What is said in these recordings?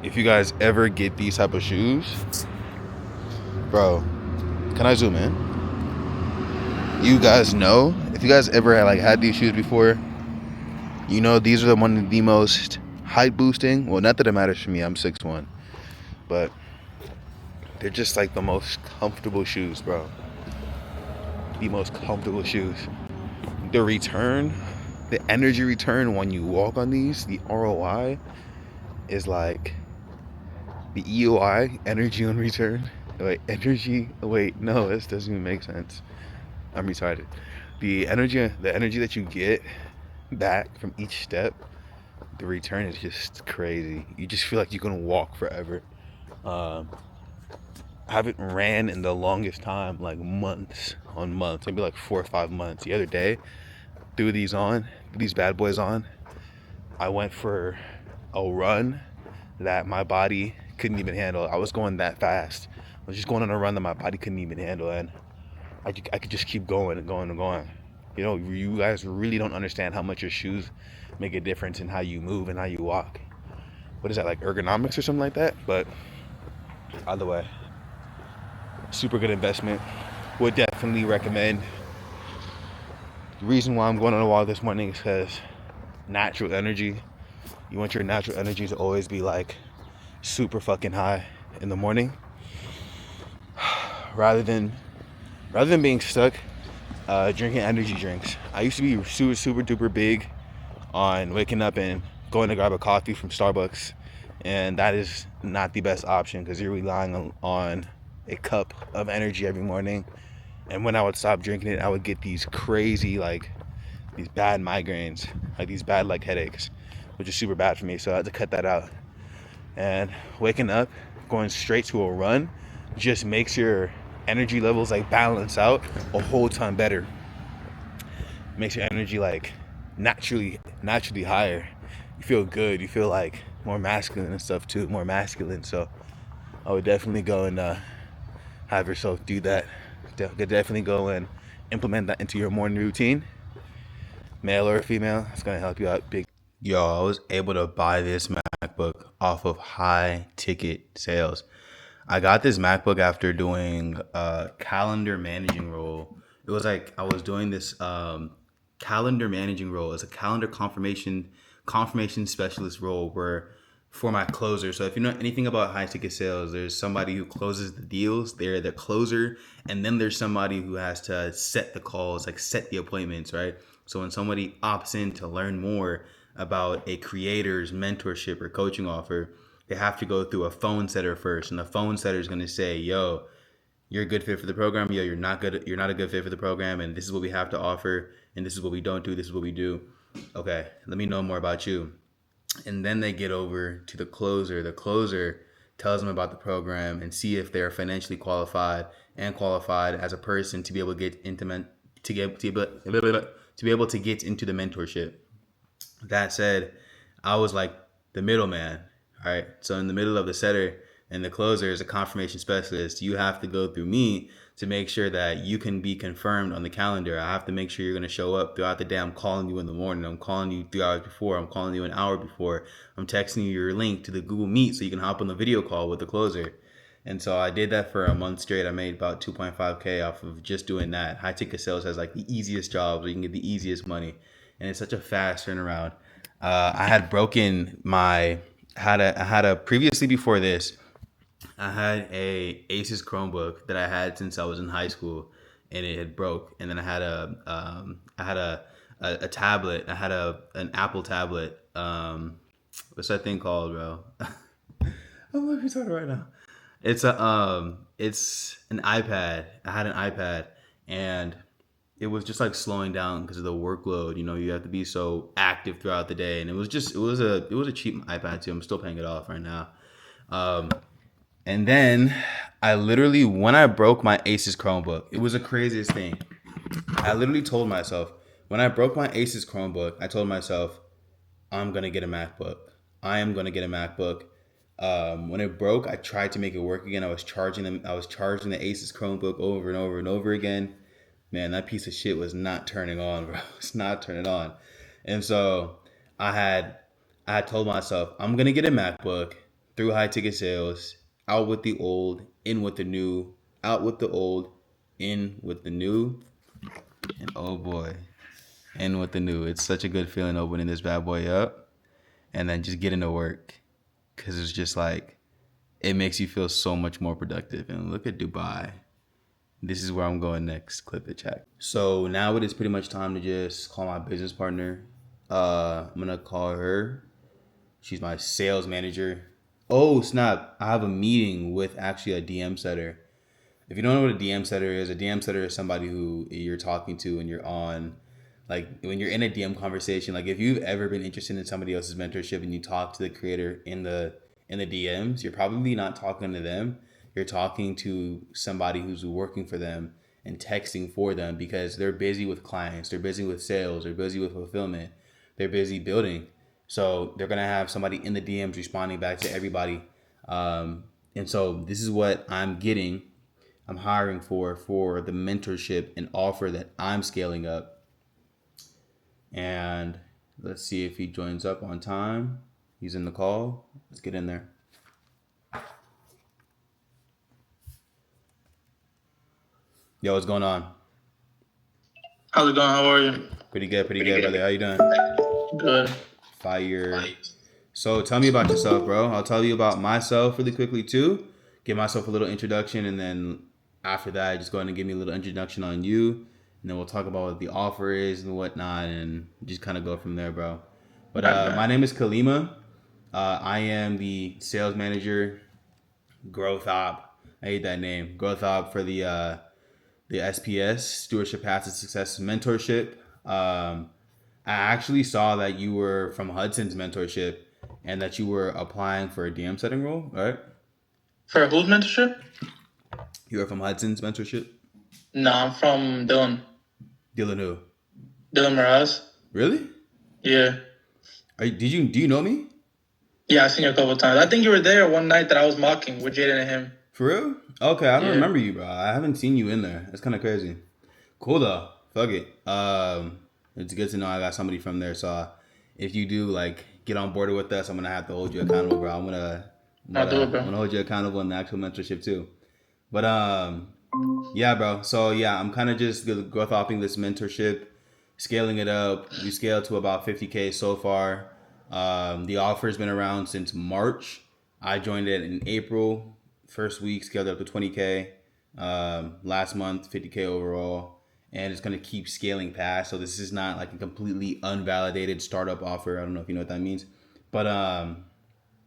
if you guys ever get these type of shoes, bro, can I zoom in? You guys know, if you guys ever had these shoes before, you know these are one of the most height boosting. Well, not that it matters for me, I'm 6'1", but they're just like the most comfortable shoes, bro. The most comfortable shoes. The return, the energy return when you walk on these, the ROI is like the EOI, energy on return. Wait, energy. Wait, no, this doesn't even make sense. I'm retarded. The energy that you get back from each step, the return is just crazy. You just feel like you can walk forever. Um, I haven't ran in the longest time, like months on months, maybe like 4 or 5 months. The other day, these bad boys on, I went for a run that my body couldn't even handle. I was going that fast. I was just going on a run that my body couldn't even handle, and I could just keep going and going and going. You know, you guys really don't understand how much your shoes make a difference in how you move and how you walk. What is that, like ergonomics or something like that? But either way, super good investment. Would definitely recommend. The reason why I'm going on a walk this morning is because natural energy. You want your natural energy to always be like super fucking high in the morning, rather than being stuck drinking energy drinks. I used to be super duper big on waking up and going to grab a coffee from Starbucks, and that is not the best option because you're relying on a cup of energy every morning. And when I would stop drinking it, I would get these crazy, like, these bad migraines, like these bad like headaches, which is super bad for me. So I had to cut that out. And waking up, going straight to a run, just makes your energy levels like balance out a whole ton better. Makes your energy like naturally higher. You feel good. You feel like more masculine and stuff too. More masculine. So I would definitely go and have yourself do that. Definitely go and implement that into your morning routine, male or female. It's gonna help you out big. Yo, I was able to buy this MacBook off of high ticket sales. I got this MacBook after doing a calendar managing role. It was like I was doing this calendar managing role as a calendar confirmation specialist role where for my closer. So if you know anything about high ticket sales, there's somebody who closes the deals, they're the closer, and then there's somebody who has to set the calls, like set the appointments, right? So when somebody opts in to learn more about a creator's mentorship or coaching offer, they have to go through a phone setter first, and the phone setter is going to say, "Yo, you're a good fit for the program. Yo, you're not good. You're not a good fit for the program, and this is what we have to offer, and this is what we don't do. This is what we do." Okay, let me know more about you. And then they get over to the closer. The closer tells them about the program and see if they're financially qualified and qualified as a person to be able to get into to be able to get into the mentorship. That said, I was like the middleman. All right. So in the middle of the setter and the closer is a confirmation specialist. You have to go through me to make sure that you can be confirmed on the calendar. I have to make sure you're going to show up throughout the day. I'm calling you in the morning. I'm calling you 3 hours before. I'm calling you an hour before. I'm texting you your link to the Google Meet so you can hop on the video call with the closer. And so I did that for a month straight. I made about 2.5K off of just doing that. High ticket sales has like the easiest jobs where you can get the easiest money. And it's such a fast turnaround. I had broken my I had a previously before this. I had a Asus Chromebook that I had since I was in high school, and it had broke. And then I had a tablet. I had an Apple tablet. What's that thing called, bro? I'm like talking right now. It's an iPad. I had an iPad, and it was just like slowing down because of the workload. You know, you have to be so active throughout the day, and it was a cheap iPad too. I'm still paying it off right now. Um, and then I literally, when I broke my Asus Chromebook, it was the craziest thing. I literally told myself when I broke my Asus Chromebook, I told myself I'm gonna get a MacBook. I am gonna get a MacBook. When it broke, I tried to make it work again. I was charging them. I was charging the Asus Chromebook over and over and over again. Man, that piece of shit was not turning on, bro. It's not turning on. And so I had I had told myself I'm gonna get a MacBook, through high ticket sales, out with the old, in with the new, out with the old, in with the new, and oh boy, in with the new. It's such a good feeling opening this bad boy up and then just getting to work because it's just like, it makes you feel so much more productive. And look at Dubai. This is where I'm going next. Clip it, check. So now it is pretty much time to just call my business partner. I'm gonna call her. She's my sales manager. Oh snap! I have a meeting with actually a DM setter. If you don't know what a DM setter is, a DM setter is somebody who you're talking to and you're on, like when you're in a DM conversation. Like if you've ever been interested in somebody else's mentorship and you talk to the creator in the DMs, you're probably not talking to them. You're talking to somebody who's working for them and texting for them because they're busy with clients, they're busy with sales, they're busy with fulfillment, they're busy building. So they're gonna have somebody in the DMs responding back to everybody. And so this is what I'm hiring for the mentorship and offer that I'm scaling up. And let's see if he joins up on time. He's in the call. Let's get in there. Yo, what's going on? How's it going? How are you? Pretty good, brother. How you doing? Good. Fire. So tell me about yourself, bro. I'll tell you about myself really quickly too. Give myself a little introduction, and then after that, just go ahead and give me a little introduction on you, and then we'll talk about what the offer is and whatnot, and just kind of go from there, bro. But my name is Kalima. I am the sales manager, Growth Op. I hate that name, Growth Op for the SPS, Stewardship Path to Success Mentorship. I actually saw that you were from Hudson's mentorship and that you were applying for a DM setting role, right? For whose mentorship? You were from Hudson's mentorship? No, I'm from Dylan. Dylan who? Dylan Mraz. Really? Yeah. Do you know me? Yeah, I've seen you a couple of times. I think you were there one night that I was mocking with Jaden and him. For real? Okay, I don't remember you, bro. I haven't seen you in there. That's kind of crazy. Cool though. Fuck it. It's good to know I got somebody from there. So if you do like get on board with us, I'm gonna have to hold you accountable, bro. I'm gonna hold you accountable in the actual mentorship too. But yeah, bro. So yeah, I'm kind of just growth hopping this mentorship, scaling it up. We scaled to about 50K so far. The offer's been around since March. I joined it in April. First week scaled up to 20K. Last month 50K overall, and it's gonna keep scaling past. So this is not like a completely unvalidated startup offer. I don't know if you know what that means, but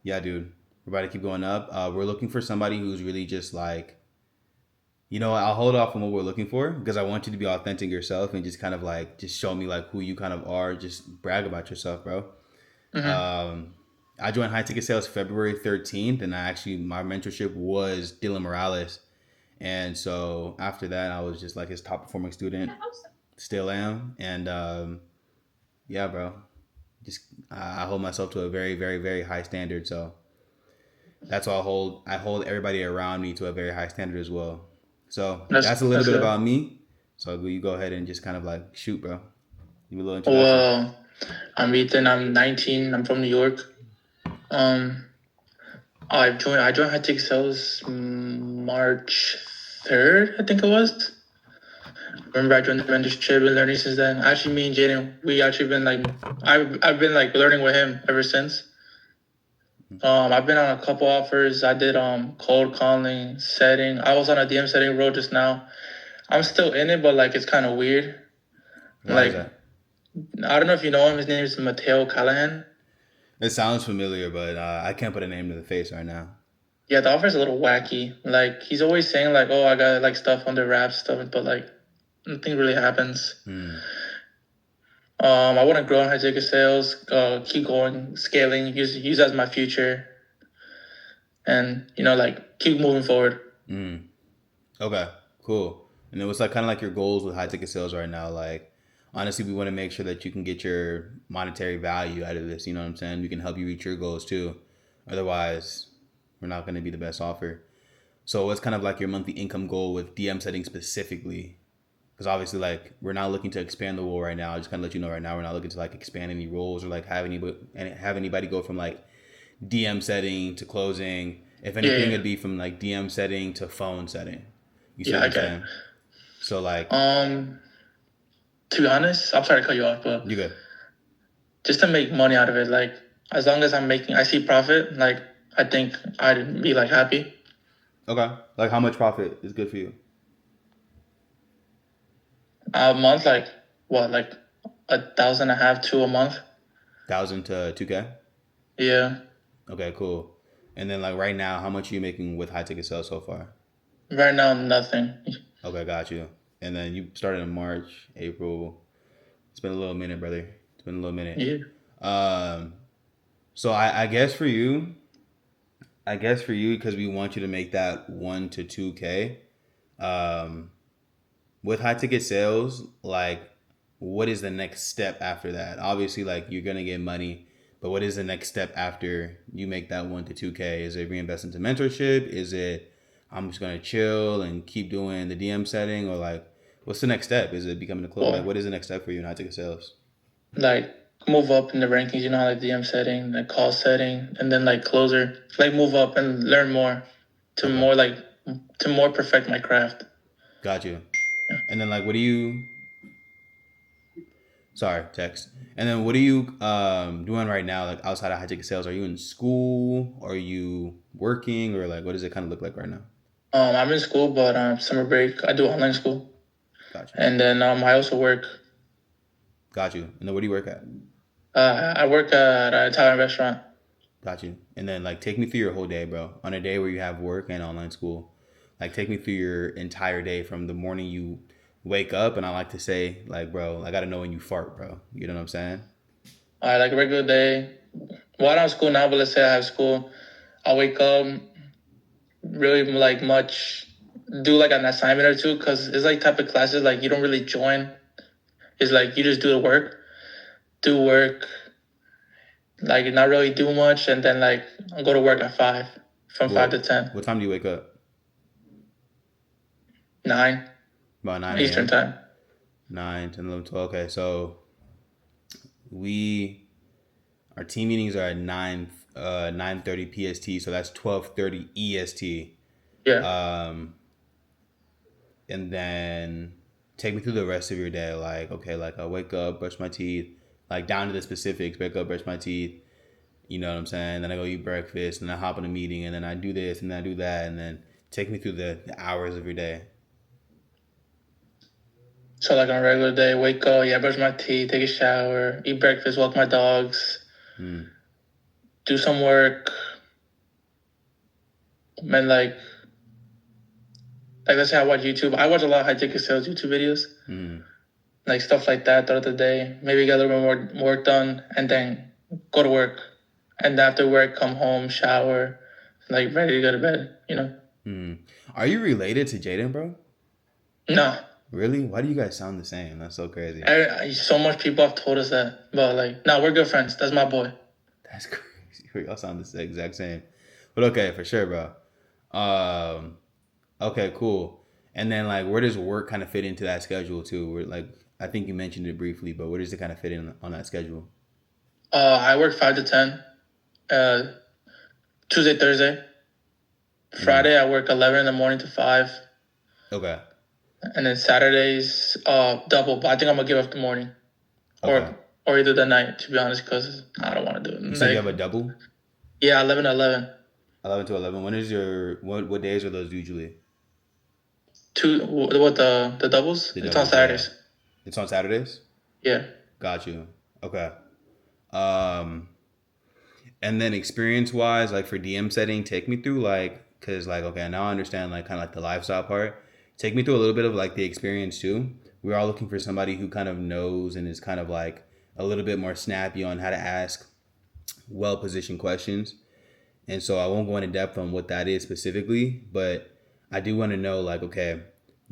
yeah, dude, we're about to keep going up. We're looking for somebody who's really just like, I'll hold off on what we're looking for because I want you to be authentic yourself and just kind of like just show me like who you kind of are. Just brag about yourself, bro. Mm-hmm. I joined High Ticket Sales February 13th, and my mentorship was Dylan Morales. And so after that, I was just like his top performing student, still am. And yeah, bro, just I hold myself to a very, very, very high standard. So that's why I hold everybody around me to a very high standard as well. So that's a little bit about me. So you go ahead and just kind of like shoot, bro. Give me a little introduction. Well, I'm Ethan. I'm 19. I'm from New York. I joined High Ticket Sales March 3rd, I think it was. Remember, I joined the mentorship and learning since then. Actually, me and Jaden, we actually been like, I've been like learning with him ever since. I've been on a couple offers. I did cold calling, setting. I was on a DM setting role just now. I'm still in it, but like it's kind of weird. Why is that? I don't know if you know him. His name is Mateo Callahan. It sounds familiar, but I can't put a name to the face right now. Yeah, the offer's a little wacky. Like he's always saying like, "Oh, I got like stuff under wraps, stuff," but like nothing really happens. I want to grow in high ticket sales, keep going, scaling, use as my future, and like keep moving forward. Okay, cool. And it was like kind of like your goals with high ticket sales right now. Like honestly, we want to make sure that you can get your monetary value out of this. You know what I'm saying? We can help you reach your goals too. Otherwise, we're not going to be the best offer. So what's kind of like your monthly income goal with DM setting specifically? Because obviously, like, we're not looking to expand the role right now. I just kind of let you know right now, we're not looking to like expand any roles or like have anybody go from like DM setting to closing. If anything, yeah. it'd be from like DM setting to phone setting. You see Yeah, what I I'm get it. saying? So like, To be honest, I'm sorry to cut you off, but you good. just to make money out of it, like as long as I see profit, like I think I'd be like happy. Okay. Like, how much profit is good for you? A month, like what, like 1,500 to a month? 1,000 to 2K. Yeah. Okay, cool. And then like right now, how much are you making with high ticket sales so far? Right now, nothing. Okay, got you. And then you started in March, April. It's been a little minute, brother. It's been a little minute. Yeah. Um, so I guess for you, because we want you to make that 1 to 2K. Um, with high ticket sales, like, what is the next step after that? Obviously, like you're gonna get money, but what is the next step after you make that 1 to 2K? Is it reinvest into mentorship? Is it I'm just gonna chill and keep doing the DM setting, or like what's the next step? Is it becoming a close? Like, Or what is the next step for you in high ticket sales? like move up in the rankings, like DM setting, like call setting, and then like closer. Like move up and learn more to Okay, more like to more perfect my craft. got you. Yeah. And then like, what do you? Sorry, text. And then what are you doing right now? Like outside of high ticket sales, are you in school? Are you working, or like what does it kind of look like right now? I'm in school, but summer break I do online school, Got you. and then I also work. Got you. And then where do you work at? I work at an Italian restaurant. Got you. And then like take me through your whole day, bro. On a day where you have work and online school, like take me through your entire day from the morning you wake up. And I like to say, like, bro, I gotta know when you fart, bro. You know what I'm saying? Like a regular day. Well, I don't have school now, but let's say I have school. I wake up really like much, do like an assignment or two, because it's like type of classes like you don't really join. It's like you just do work, like not really do much, and then like I'll go to work at 5, from 5 to Well, 10, what time do you wake up? 9 About 9 Eastern a.m. time. 9, 10, 11, 12. Okay, so we our team meetings are at 9:30 PST, so that's 12:30 EST. Yeah. And then take me through the rest of your day. Like, okay, like I wake up, brush my teeth, like down to the specifics. Wake up, brush my teeth. You know what I'm saying? Then I go eat breakfast, and I hop on a meeting, and then I do this, and then I do that, and then take me through the hours of your day. So like on a regular day, wake up, yeah, brush my teeth, take a shower, eat breakfast, walk my dogs, do some work, and like let's say I watch YouTube. I watch a lot of high ticket sales YouTube videos, like stuff like that throughout the day. Maybe get a little bit more work done, and then go to work. And after work, come home, shower, like ready to go to bed. Are you related to Jaden, bro? No, Really? Why do you guys sound the same? That's so crazy. so much people have told us that, but like, no, we're good friends. That's my boy. That's crazy. Y'all sound the exact same. But okay, for sure, bro. Okay, cool. And then like, where does work kind of fit into that schedule too? Where like, I think you mentioned it briefly, but where does it kind of fit in on that schedule? I work 5 to 10. Tuesday, Thursday. Friday, I work 11 in the morning to 5. Okay. And then Saturdays, double. But I think I'm gonna give up the morning, Okay. or either the night, to be honest, because I don't want to do it. You said you have a double? Yeah, 11 to 11. 11 to 11. When is what days are those usually? What the doubles? The It's doubles, on Saturdays. yeah. It's on Saturdays? Yeah. Got you. Okay. And then experience wise, like for DM setting, take me through like, cause like, okay, now I understand like kind of like the lifestyle part. Take me through a little bit of like the experience too. We're all looking for somebody who kind of knows and is kind of like a little bit more snappy on how to ask well positioned questions. And so I won't go into depth on what that is specifically, but I do want to know like, okay,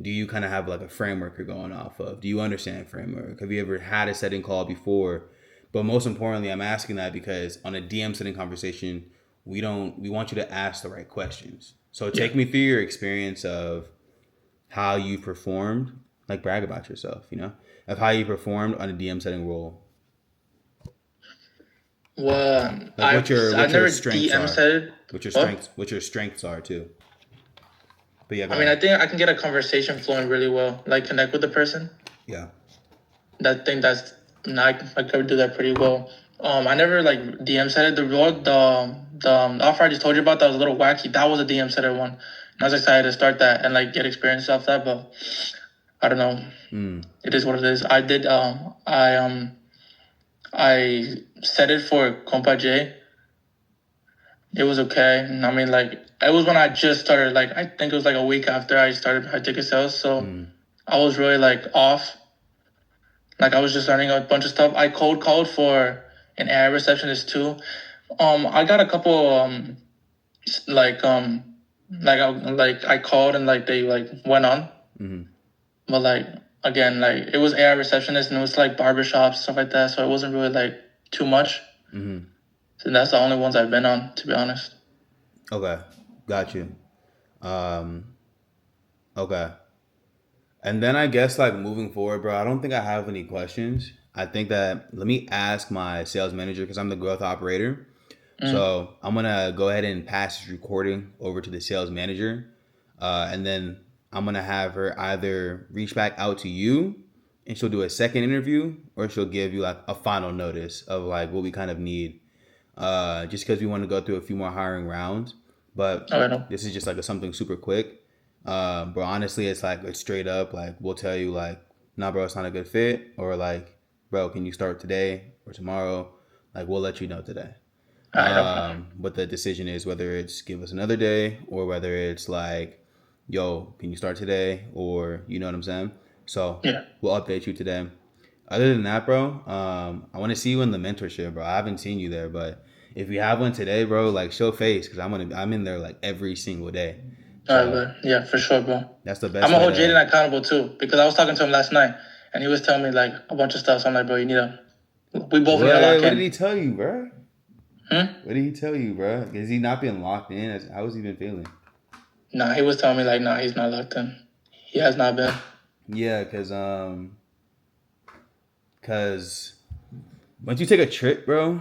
do you kind of have like a framework you're going off of? Do you understand framework? Have you ever had a setting call before? But most importantly, I'm asking that because on a DM setting conversation, we want you to ask the right questions. So take me through your experience of how you performed, like brag about yourself, of how you performed on a DM setting role. Well, Like I've what your never strengths DM are, said. What? what your strengths are too. But yeah, go I mean, I ahead. think I can get a conversation flowing really well, like connect with the person. Yeah. That thing that's not I could do that pretty well. I never like DM set it. The offer I just told you about that was a little wacky. That was a DM setter one. And I was excited to start that and like get experience off that, but I don't know. It is what it is. I set it for Compa J. It was okay. I mean, like it was when I just started. Like I think it was like a week after I started high ticket sales, so I was really like off. Like I was just learning a bunch of stuff. I cold called for an AI receptionist too. I got a couple like I called and like they like went on, but like again like it was AI receptionist and it was like barbershops stuff like that. So it wasn't really like too much. So that's the only ones I've been on, to be honest. Okay. Got you. Um, okay. And then I guess like moving forward, bro, I don't think I have any questions. I think that let me ask my sales manager because I'm the growth operator. So I'm gonna go ahead and pass this recording over to the sales manager, and then I'm gonna have her either reach back out to you, and she'll do a second interview, or she'll give you like a final notice of like what we kind of need, just because we want to go through a few more hiring rounds. But Oh, I know. this is just like something super quick. Bro, honestly, it's straight up like we'll tell you like, nah, bro, it's not a good fit, or like, bro, can you start today or tomorrow? Like we'll let you know today. I know. But the decision is whether it's give us another day or whether it's like, yo, can you start today? Or you know what I'm saying? So Yeah. we'll update you today. Other than that, bro, I want to see you in the mentorship, bro. I haven't seen you there, but if you have one today, bro, like show face because I'm in there like every single day. All right, So but yeah, for sure, bro. that's the I'm best gonna way hold Jaden to. accountable too because I was talking to him last night and he was telling me like a bunch of stuff. So I'm like, bro, we both need to lock What did in. he tell you, bro? Hmm? What did he tell you, bro? Is he not been locked in? How was he been feeling? Nah, he was telling me like, nah, he's not locked in. He has not been. Yeah, cause once you take a trip, bro,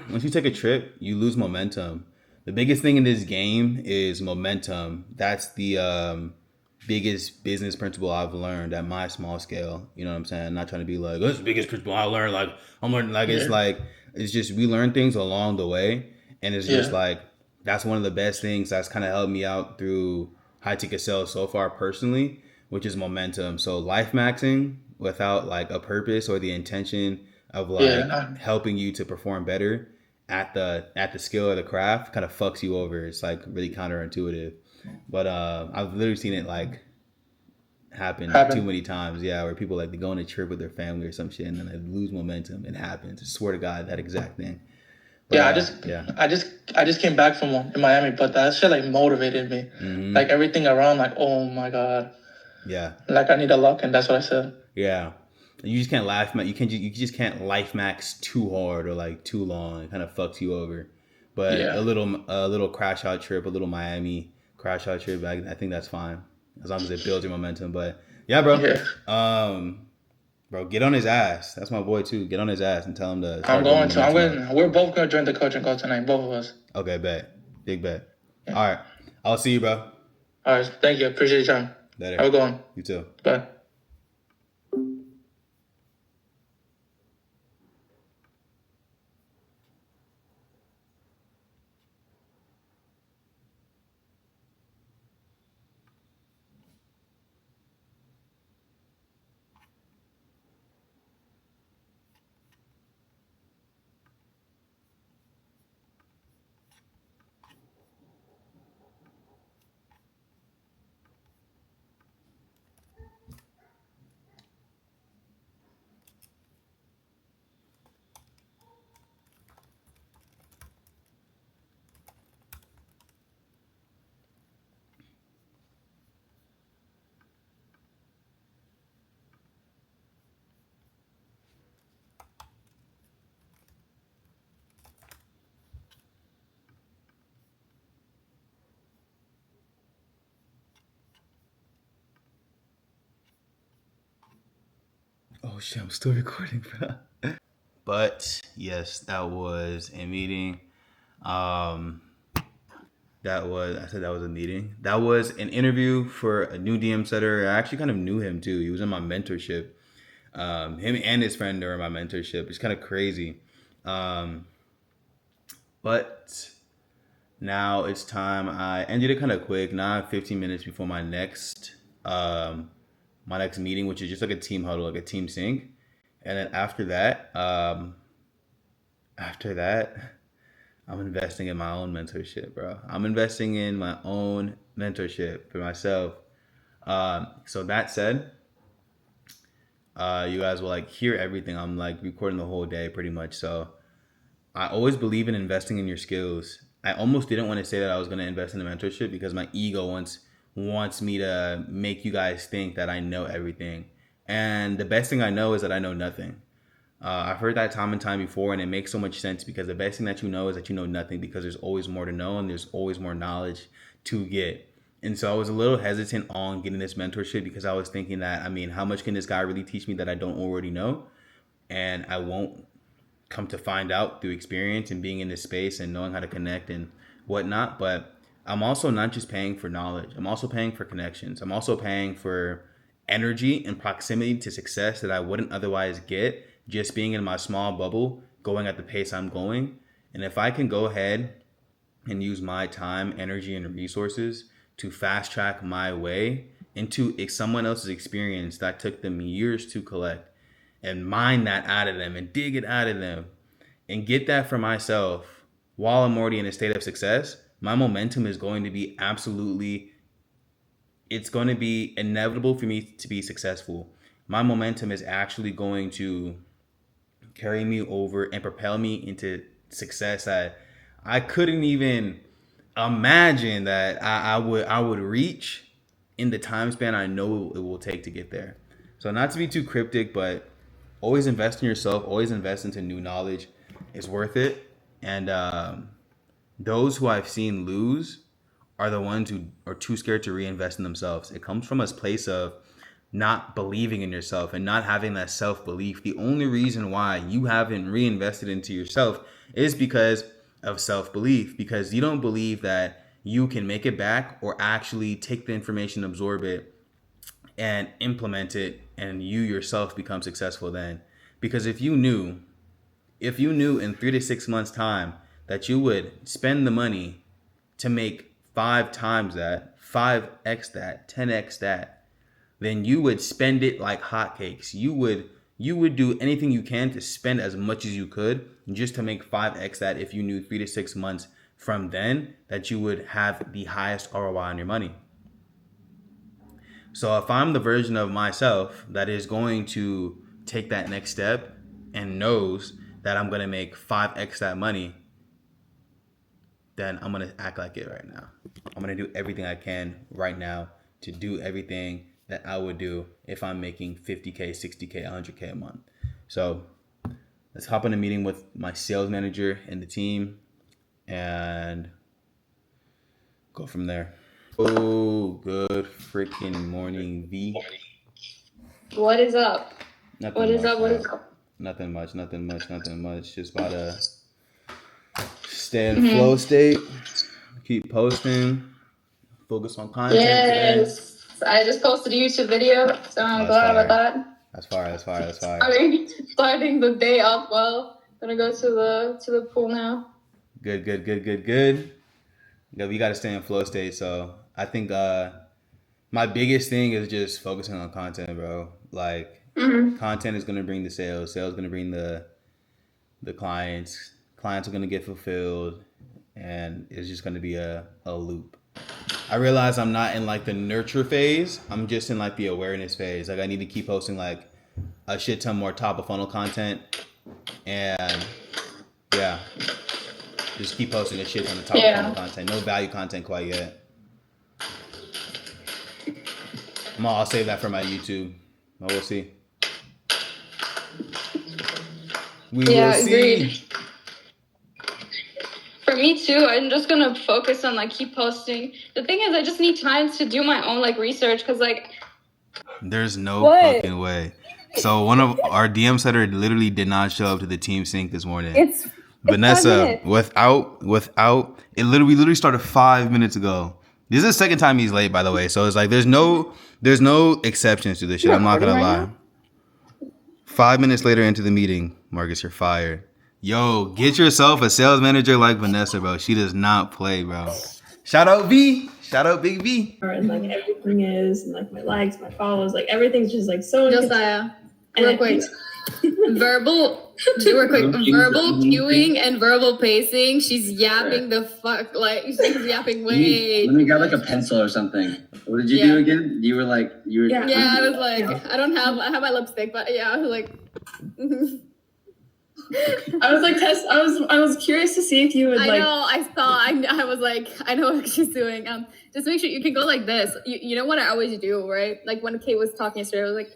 you lose momentum. The biggest thing in this game is momentum. That's the biggest business principle I've learned at my small scale. You know what I'm saying? I'm not trying to be like, that's the biggest principle I learned. Like, I'm learning, like, it's Yeah. like, it's just, we learn things along the way. And it's just Yeah. like, that's one of the best things that's kind of helped me out through high ticket sales so far personally, which is momentum. So, life maxing without like a purpose or the intention of Yeah. like helping you to perform better at the skill of the craft kind of fucks you over. It's like really counterintuitive. But I've literally seen it like happen too Happened. many times. Yeah, where people like they go on a trip with their family or some shit and then they lose momentum. It happens. I swear to God, that exact thing. But Yeah, yeah. I just came back from one in Miami, but that shit like motivated me. Like everything around, like, oh my God. Yeah. Like I need a lock in. That's what I said. Yeah. You just can't laugh. You just can't life max too hard or like too long. It kind of fucks you over. But Yeah. a little crash out trip, a little Miami crash out trip. I think that's fine as long as it builds your momentum. But yeah, bro. Yeah. Bro, get on his ass. That's my boy too. Get on his ass and tell him to I'm start building going to. I'm momentum up. going. We're both going to join the coaching call tonight. Both of us. Okay, bet. Big bet. Yeah. All right. I'll see you, bro. All right. Thank you. Appreciate your time. Later. Have a good one. You too. Bye. Oh shit, I'm still recording, bro. But yes, that was a meeting. Um, I said that was a meeting. That was an interview for a new DM setter. I actually kind of knew him too. He was in my mentorship. Him and his friend are in my mentorship. It's kind of crazy. Um, but now it's time. I ended it kind of quick. Now I have 15 minutes before my next meeting, which is just like a team huddle, like a team sync. And then after that, I'm investing in my own mentorship, bro. I'm investing in my own mentorship for myself. So that said, you guys will like hear everything. I'm like recording the whole day pretty much. So I always believe in investing in your skills. I almost didn't want to say that I was going to invest in a mentorship because my ego wants me to make you guys think that I know everything. And the best thing I know is that I know nothing. I've heard that time and time before, and it makes so much sense because the best thing that you know is that you know nothing because there's always more to know and there's always more knowledge to get. And so I was a little hesitant on getting this mentorship because I was thinking that, I mean, how much can this guy really teach me that I don't already know? And I won't come to find out through experience and being in this space and knowing how to connect and whatnot. But I'm also not just paying for knowledge. I'm also paying for connections. I'm also paying for energy and proximity to success that I wouldn't otherwise get just being in my small bubble, going at the pace I'm going. And if I can go ahead and use my time, energy, and resources to fast track my way into someone else's experience that took them years to collect and mine that out of them and dig it out of them and get that for myself while I'm already in a state of success, my momentum is going to be it's going to be inevitable for me to be successful. My momentum is actually going to carry me over and propel me into success that I couldn't even imagine that I would reach in the time span I know it will take to get there. So not to be too cryptic, but always invest in yourself. Always invest into new knowledge. It's worth it. And those who I've seen lose are the ones who are too scared to reinvest in themselves. It comes from a place of not believing in yourself and not having that self-belief. The only reason why you haven't reinvested into yourself is because of self-belief, because you don't believe that you can make it back or actually take the information, absorb it, and implement it, and you yourself become successful then. Because if you knew in 3 to 6 months time that you would spend the money to make 5 times that, 5x that, 10x that, then you would spend it like hotcakes. You would do anything you can to spend as much as you could just to make 5x that if you knew 3 to 6 months from then that you would have the highest ROI on your money. So if I'm the version of myself that is going to take that next step and knows that I'm going to make 5x that money, then I'm going to act like it right now. I'm going to do everything I can right now to do everything that I would do if I'm making 50K, 60K, 100K a month. So let's hop in a meeting with my sales manager and the team and go from there. Oh, good freaking morning, V. What is up? Nothing What is much, up? What man. is up? Nothing much. Just about to stay in flow state, keep posting, focus on content today. Yes. I just posted a YouTube video, so I'm Oh, glad that's about that. That's fire. Starting the day off well. Gonna go to the pool now. Good. Yeah, we got to stay in flow state. So I think my biggest thing is just focusing on content, bro. Like content is gonna bring the sales. Sales gonna bring the clients. Clients are gonna get fulfilled, and it's just gonna be a loop. I realize I'm not in like the nurture phase. I'm just in like the awareness phase. Like I need to keep posting like a shit ton more top of funnel content, and yeah, just keep posting a shit ton of top of funnel content. No value content quite yet. I'll save that for my YouTube. But we'll see. We will see. Agreed. For me too, I'm just gonna focus on like keep posting. The thing is, I just need time to do my own like research because like there's no fucking way. So one of our DM setter literally did not show up to the team sync this morning. It's Vanessa, without it, we literally started 5 minutes ago. This is the second time he's late, by the way. So it's like there's no exceptions to this shit. I'm not gonna lie. 5 minutes later into the meeting, Marcus, you're fired. Yo, get yourself a sales manager like Vanessa, bro. She does not play, bro. Shout out V. Shout out Big V. And like everything is, and like my likes, my follows, like everything's just like so. Josiah, real quick. Verbal cueing and verbal pacing. She's yapping the fuck, like she's yapping way. Let me grab like a pencil or something. What did you do again? You were Yeah, I was like, I have my lipstick, but yeah, I was like. I was like, Tess, I was curious to see if you would like. I was like, I know what she's doing. Just make sure you can go like this. You know what I always do, right? Like when Kate was talking yesterday, I was like,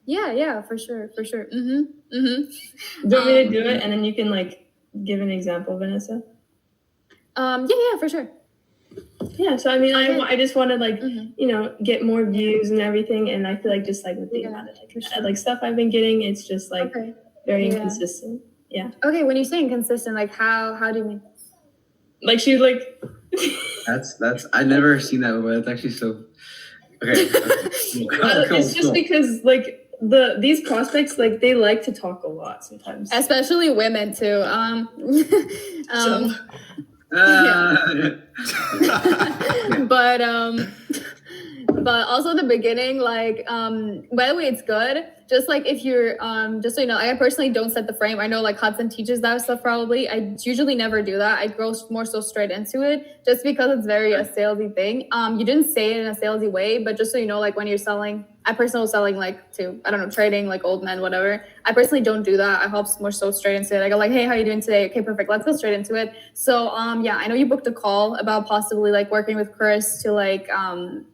yeah, for sure. Do you want me to do it, and then you can like give an example, Vanessa? Yeah, for sure. Yeah, so I mean, I just want to like get more views and everything, and I feel like just like with the amount of like stuff I've been getting, it's just like very inconsistent. Yeah. Okay, when you say inconsistent, like how do you mean? Like she like. That's I never seen that before. That's actually so. Okay. It's just because like these prospects like they like to talk a lot sometimes, especially women too. But also the beginning, like by the way, it's good. Just like if you're just so you know, I personally don't set the frame. I know like Hudson teaches that stuff probably. I usually never do that. I go more so straight into it just because it's very a salesy thing. You didn't say it in a salesy way, but just so you know, like when you're selling, I personally was selling like to, I don't know, trading like old men, whatever. I personally don't do that. I hop more so straight into it. I go like, hey, how you doing today? Okay, perfect. Let's go straight into it. So yeah, I know you booked a call about possibly like working with Chris to like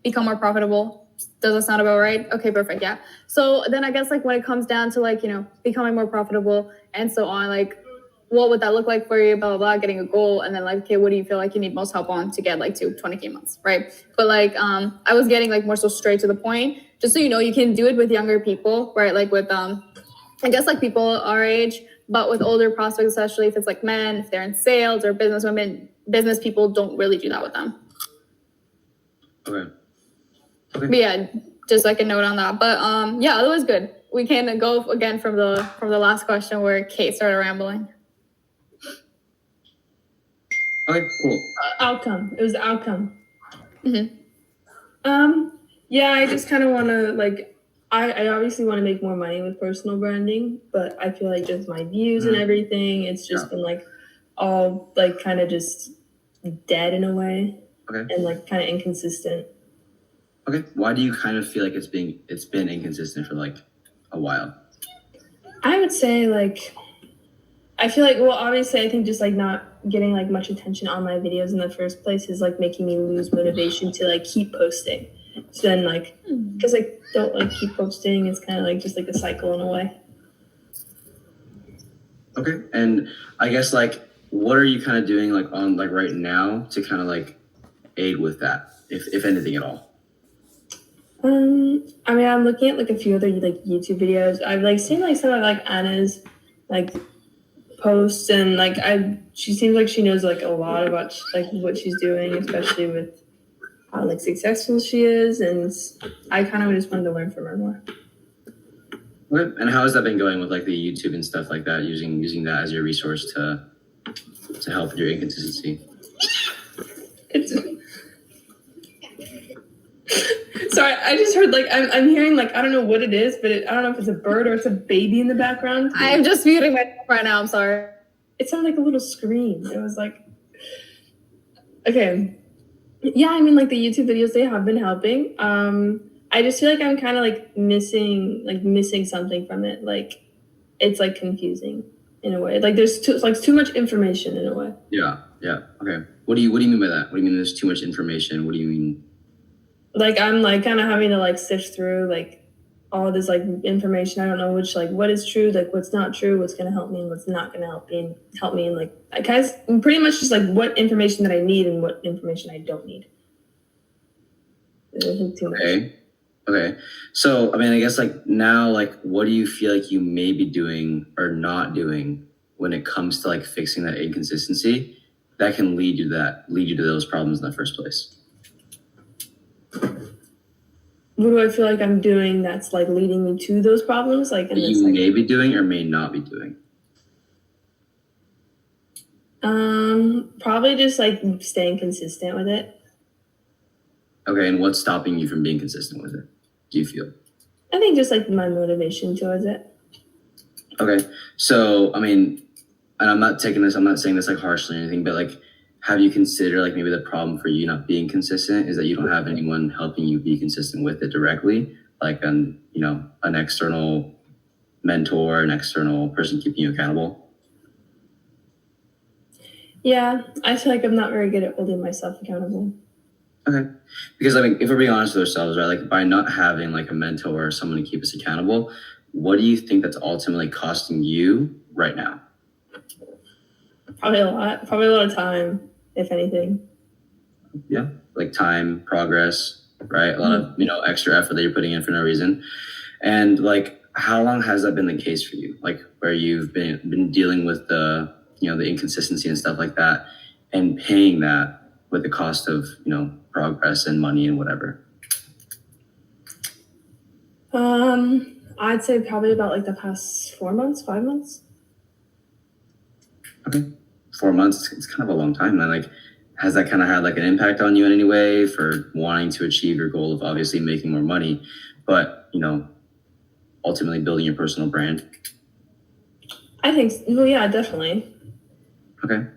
become more profitable. Does that sound about right? Okay, perfect. Yeah. So then I guess like when it comes down to like, becoming more profitable and so on, like what would that look like for you? Blah, blah, blah, getting a goal. And then like, okay, what do you feel like you need most help on to get like to 20K months? Right. But like, I was getting like more so straight to the point, just so you know, you can do it with younger people, right? Like with, I guess like people our age, but with older prospects, especially if it's like men, if they're in sales or business women, business people don't really do that with them. Okay. But yeah, just like a note on that. But yeah, otherwise good. We can go again from the last question where Kate started rambling. Okay, cool. Outcome. It was the outcome. Mm-hmm. Yeah, I just kind of want to like. I obviously want to make more money with personal branding, but I feel like just my views and everything, it's just been like all like kind of just dead in a way, and like kind of inconsistent. Okay, why do you kind of feel like it's been inconsistent for like a while? I would say like, I feel like, well, obviously I think just like not getting like much attention on my videos in the first place is like making me lose motivation to like keep posting. So then like, because I don't like keep posting, it's kind of like just like a cycle in a way. Okay, and I guess like, what are you kind of doing like on like right now to kind of like aid with that, if anything at all? I mean, I'm looking at like a few other like YouTube videos. I've like seen like some of like Anna's like posts, and like she seems like she knows like a lot about like what she's doing, especially with how like successful she is, and I kind of just wanted to learn from her more. Okay, and how has that been going with like the YouTube and stuff like that? Using that as your resource to help with your inconsistency. Sorry, I just heard like I'm hearing like I don't know what it is, but I don't know if it's a bird or it's a baby in the background. I'm just muting myself right now. I'm sorry. It sounded like a little scream. It was like, okay, yeah. I mean, like the YouTube videos, they have been helping. I just feel like I'm kind of like missing something from it. Like it's like confusing in a way. Like there's too much information in a way. Yeah. Okay. What do you mean by that? What do you mean there's too much information? What do you mean? Like I'm like kind of having to like sift through like all this like information. I don't know which like what is true, like what's not true, what's gonna help me and what's not gonna help me and like I guess pretty much just like what information that I need and what information I don't need. Too much. Okay. Okay. So, I mean, I guess like now, like, what do you feel like you may be doing or not doing when it comes to like fixing that inconsistency that can lead you to those problems in the first place? What do I feel like I'm doing that's like leading me to those problems? Like in That this, you like, may be doing or may not be doing. probably just like staying consistent with it. Okay. And what's stopping you from being consistent with it? Do you feel? I think just like my motivation towards it. Okay. So, I mean, and I'm not saying this like harshly or anything, but like, have you considered like maybe the problem for you not being consistent is that you don't have anyone helping you be consistent with it directly, like an external mentor, an external person keeping you accountable? Yeah, I feel like I'm not very good at holding myself accountable. Okay. Because I mean, if we're being honest with ourselves, right, like by not having like a mentor or someone to keep us accountable, what do you think that's ultimately costing you right now? Probably a lot of time, if anything. Yeah. Like time, progress, right? A lot of, extra effort that you're putting in for no reason. And like, how long has that been the case for you? Like where you've been dealing with the inconsistency and stuff like that and paying that with the cost of, progress and money and whatever. I'd say probably about like the past 4 months, 5 months. Okay. 4 months, it's kind of a long time. Then like, has that kind of had like an impact on you in any way for wanting to achieve your goal of obviously making more money, but, ultimately building your personal brand? I think, well, yeah, definitely. Okay.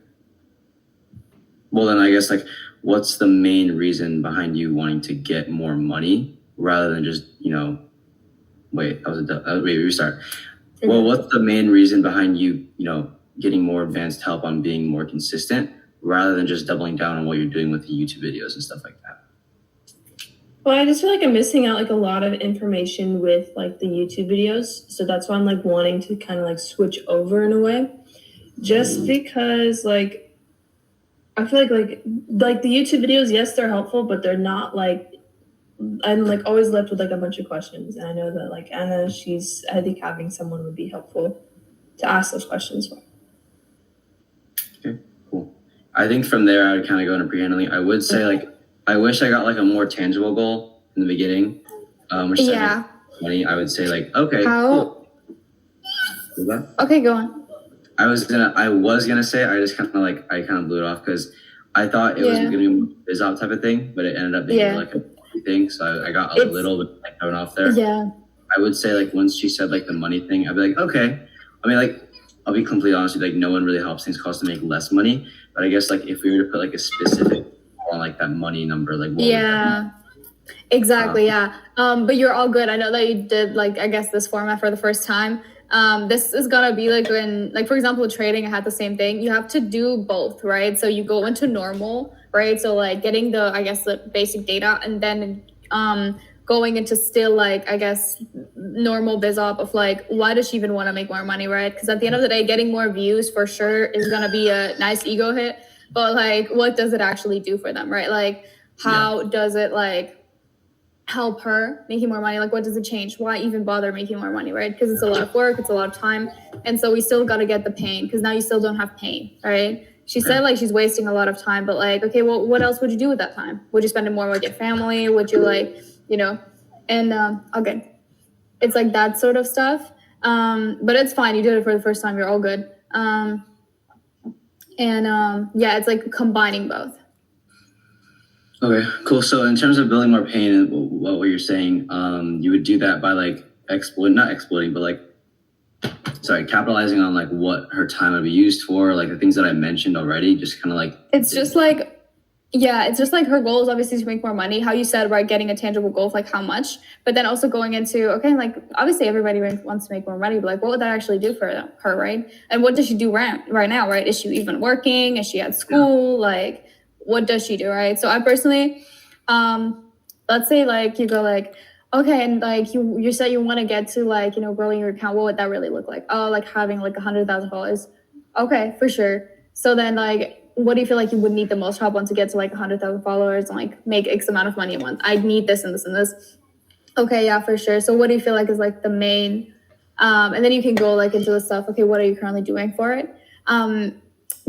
Well, then I guess like, what's the main reason behind you wanting to get more money rather than just, wait, restart. Well, what's the main reason behind you, getting more advanced help on being more consistent rather than just doubling down on what you're doing with the YouTube videos and stuff like that? Well, I just feel like I'm missing out like a lot of information with like the YouTube videos. So that's why I'm like wanting to kind of like switch over in a way. Just because like I feel like the YouTube videos, yes, they're helpful, but they're not like I'm like always left with like a bunch of questions. And I know that like Anna, I think having someone would be helpful to ask those questions for. Okay, cool. I think from there I would kind of go into pre-handling. I would say like I wish I got like a more tangible goal in the beginning. Which Yeah. money. I would say like, okay, How? cool. What was that? Okay, go on. I was gonna say I just kind of blew it off because I thought it was Yeah. gonna be a biz op type of thing, but it ended up being Yeah. like a thing. So I got a little bit like, thrown off there. Yeah. I would say like once she said like the money thing, I'd be like, okay. I mean, like I'll be completely honest with you, like no one really helps things cost to make less money. But I guess like if we were to put like a specific on like that money number, like what would that be? Exactly. Yeah. But you're all good. I know that you did like I guess this format for the first time. This is gonna be like when like for example with trading, I had the same thing. You have to do both, right? So you go into normal, right? So like getting the I guess the basic data and then going into still like I guess normal biz op of like why does she even want to make more money, right? Because at the end of the day, getting more views for sure is gonna be a nice ego hit, but like what does it actually do for them, right? Like how does it like help her making more money? Like what does it change? Why even bother making more money, right? Because it's a lot of work, it's a lot of time, and so we still got to get the pain because now you still don't have pain, right? She said like she's wasting a lot of time, but like okay, well what else would you do with that time? Would you spend it more with your family? Would you like and okay, it's like that sort of stuff, but it's fine, you did it for the first time, you're all good. Yeah, it's like combining both. Okay, cool. So in terms of building more pain and what you're saying, you would do that by like capitalizing on like what her time would be used for, like the things that I mentioned already, just kind of like. It's just like her goal is obviously to make more money. How you said, right, getting a tangible goal of like how much, but then also going into, okay, like obviously everybody wants to make more money, but like what would that actually do for her, right? And what does she do right now, right? Is she even working? Is she at school? Like, what does she do, right? So I personally, let's say like you go like, okay, and like you said you want to get to like, growing your account. What would that really look like? Oh, like having like 100,000 followers. Okay, for sure. So then like, what do you feel like you would need the most help on to get to like 100,000 followers and like make X amount of money a month? I need this and this and this. Okay, yeah, for sure. So what do you feel like is like the main, and then you can go like into the stuff. Okay, what are you currently doing for it?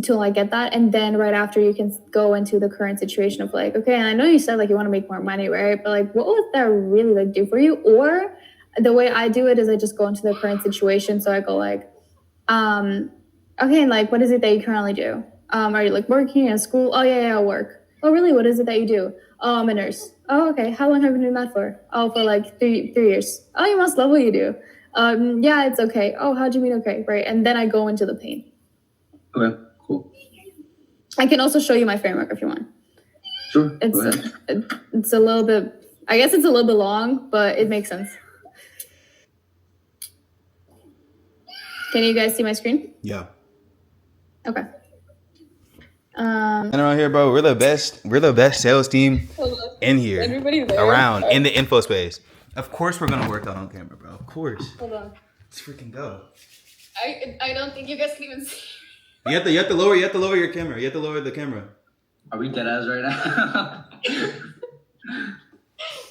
To like get that, and then right after you can go into the current situation of like, okay, and I know you said like you want to make more money, right? But like, what would that really like do for you? Or the way I do it is I just go into the current situation. So I go like, okay, like what is it that you currently do? Are you like working at school? Oh yeah, I work. Oh really? What is it that you do? Oh, I'm a nurse. Oh okay. How long have you been doing that for? Oh, for like three years. Oh, you must love what you do. Yeah, it's okay. Oh, how'd you mean okay? Right, and then I go into the pain. Okay, cool. I can also show you my framework if you want. Sure. Go ahead. It's a little bit, I guess it's a little bit long, but it makes sense. Can you guys see my screen? Yeah. Okay. And around here, bro, we're the best sales team in here, Everybody there? around in the info space. Of course, we're gonna work out on camera, bro. Of course. Hold on. Let's freaking go. I don't think you guys can even see. You have to lower your camera. You have to lower the camera. Are we dead ass right now?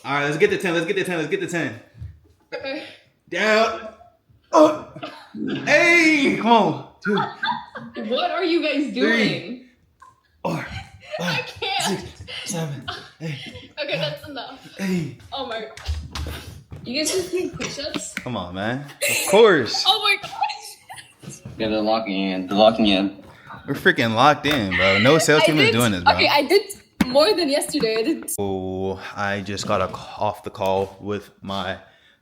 All right, let's get to 10. Let's get to 10. Okay. Down. Oh. Hey, come on. 2, What are you guys doing? 4, I 5, can't. 6, 7, 8. Okay, that's enough. Hey. Oh my. You guys just doing push-ups? Come on, man. Of course. Oh my gosh. Yeah, they're locking in. They're locking in. We're freaking locked in, bro. No sales team is doing this, bro. Okay, I did more than yesterday. I did. So I just got off the call with my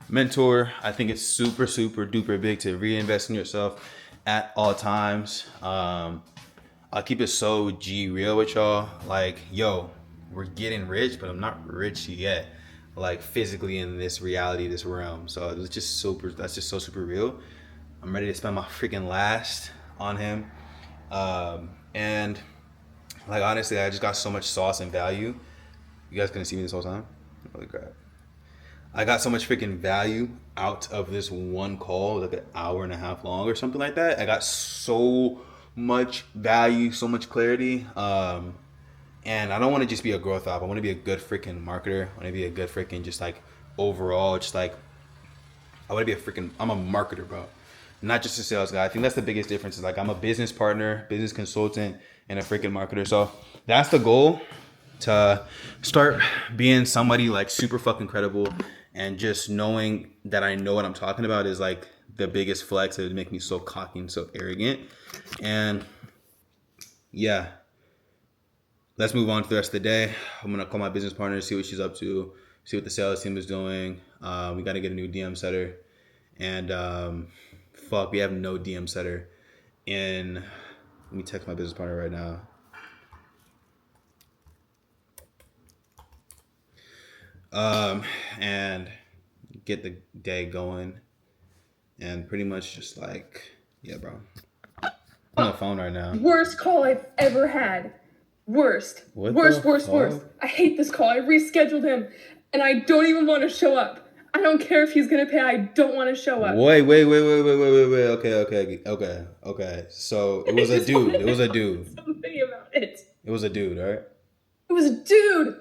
mentor. I think it's super duper big to reinvest in yourself at all times. I'll keep it so G real with y'all. Like, yo, we're getting rich, but I'm not rich yet. Like physically in this reality, this realm. So it's just that's just so super real. I'm ready to spend my freaking last on him. And like honestly, I just got so much sauce and value. You guys couldn't see me this whole time? Holy crap. I got so much freaking value out of this one call, like an hour and a half long or something like that. I got so much value, so much clarity. And I don't want to just be a growth op. I want to be a good freaking marketer. I want to be a good freaking just like overall, just like I want to be I'm a marketer, bro. Not just a sales guy. I think that's the biggest difference is like I'm a business partner, business consultant, and a freaking marketer. So that's the goal, to start being somebody like super fucking credible, and just knowing that I know what I'm talking about is like the biggest flex. It would make me so cocky and so arrogant. And yeah, let's move on to the rest of the day. I'm gonna call my business partner, see what she's up to, see what the sales team is doing. We got to get a new DM setter, and we have no DM setter. And let me text my business partner right now. And get the day going, and pretty much just like, yeah, bro. I'm on the phone right now. Worst call I've ever had. Worst. What Worst. the fuck? I hate this call. I rescheduled him, and I don't even want to show up. I don't care if he's gonna pay. I don't want to show up. Wait. Okay. So it was a dude. It was a dude. Something about it. It was a dude, right? It was a dude.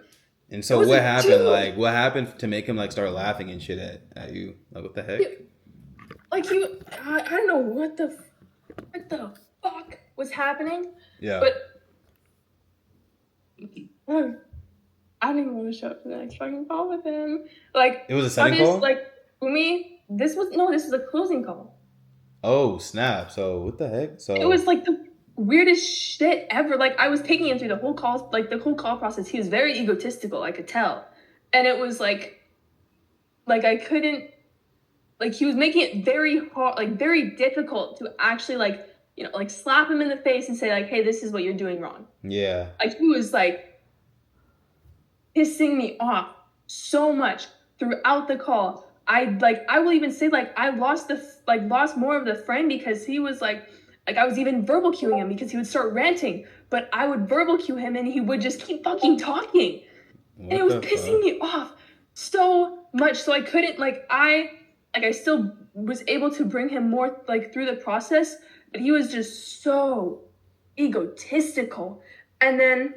And so It was what a happened? dude. Like, what happened to make him like start laughing and shit at you? Like, what the heck? Like I don't know what the fuck was happening, Yeah. but I don't even want to show up to the next fucking call with him. Like It was a setting call? Like Umi, this was a closing call. Oh snap! So what the heck? So It was like the weirdest shit ever. Like I was taking him through the whole call, process. He was very egotistical, I could tell. And it was like I couldn't, like he was making it very hard, like very difficult to actually like, like slap him in the face and say like, hey, this is what you're doing wrong. yeah. Like he was like pissing me off so much throughout the call. I will even say like I lost more of the friend because he was like I was even verbal cueing him because he would start ranting, but I would verbal cue him and he would just keep fucking talking. And it was pissing me off so much. So I couldn't I still was able to bring him more like through the process, but he was just so egotistical. And then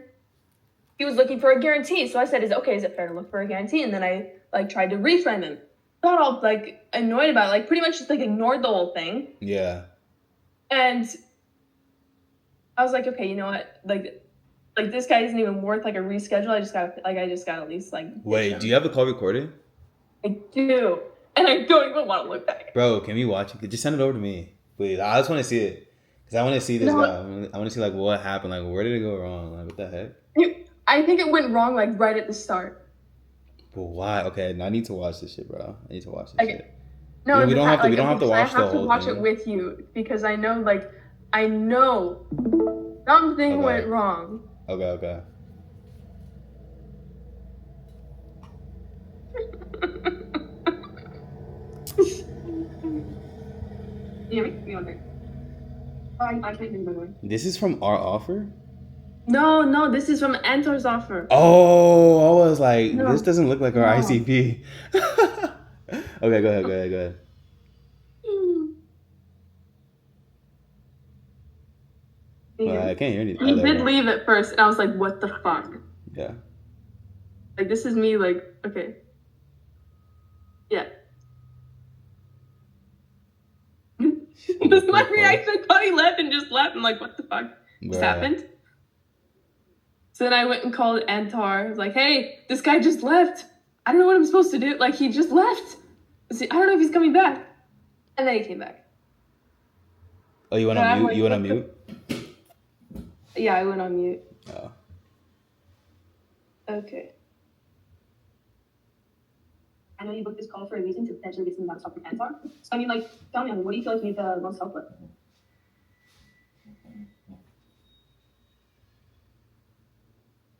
he was looking for a guarantee. So I said, is it fair to look for a guarantee? And then I like tried to reframe him. Got all like annoyed about it, like pretty much just like ignored the whole thing. Yeah. And I was like, okay, you know what? Like this guy isn't even worth like a reschedule. I just gotta at least like. Wait, do you have the call recorded? I do, and I don't even want to look back. Bro, can we watch it? Just send it over to me, please. I just want to see it because I want to see this guy. I want to see like what happened. Like, where did it go wrong? Like, what the heck? I think it went wrong like right at the start. But why? Okay, now I need to watch this shit, bro. I need to watch this shit. No, we don't have to. We don't have to watch the I have to whole watch thing. it with you because I know something went wrong. Okay. I can't hear you, by the way. This is from our offer? No, this is from Antor's offer. Oh, I was like, No. this doesn't look like our No. ICP. Okay, go ahead. Well, I can't hear anything. He Oh, there we did go. leave at first, and I was like, what the fuck? Yeah. Like, this is me, like, okay. Yeah. This is my reaction. I thought he left and just left. I'm like, what the fuck just Bruh. happened? So then I went and called Antar. I was like, hey, this guy just left. I don't know what I'm supposed to do. Like, he just left. I don't know if he's coming back. And then he came back. Oh, you went And on I'm mute? like, You went on what the- mute? Yeah, I went on mute. Oh. Okay. I know you booked this call for a reason to potentially get some amount of stuff from Antar. So I mean, like, tell me, what do you feel like you need the most help with?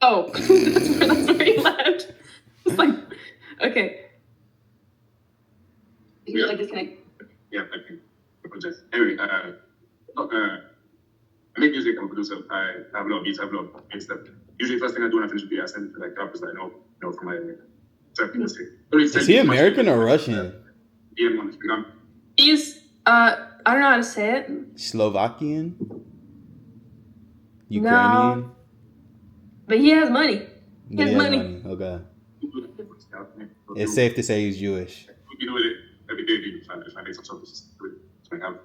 Oh, that's where he left. It's like, okay. You can like disconnect. Yeah, I can apologize. Anyway, I make music, I'm a producer. I have a lot of beats, I have a lot of main stuff. Usually, first thing I do when I finish a beat, I send it to like rappers that I know from my circle. Let's say. Is he American or Russian? DM on Instagram. He's, I don't know how to say it. Slovakian? Ukrainian? But he has money. He has Yeah, money. Okay. So It's safe to say he's Jewish. you do it every day. If I make some songs, do it. So I have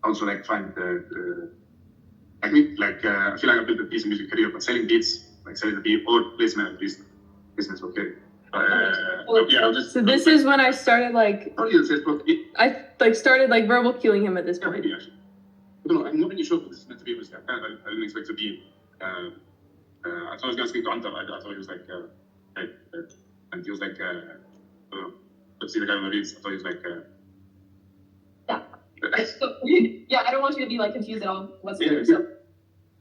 also like find the I feel like I built a decent music career, but selling beats, like selling the beat or placement at least, placement's okay. Yeah, I'll just. So this is when I started like, Probably the Facebook. I like started like verbal cueing him at this Yeah, point. maybe actually. I don't know. I'm not really sure what this is meant to be. I didn't expect to be. I thought I was gonna speak to Hunter. I thought he was like, and he was like, I don't know. Let's see the guy on the reads. I thought he was like, Yeah. So, yeah, I don't want you to be like confused at all whatsoever. Yeah. So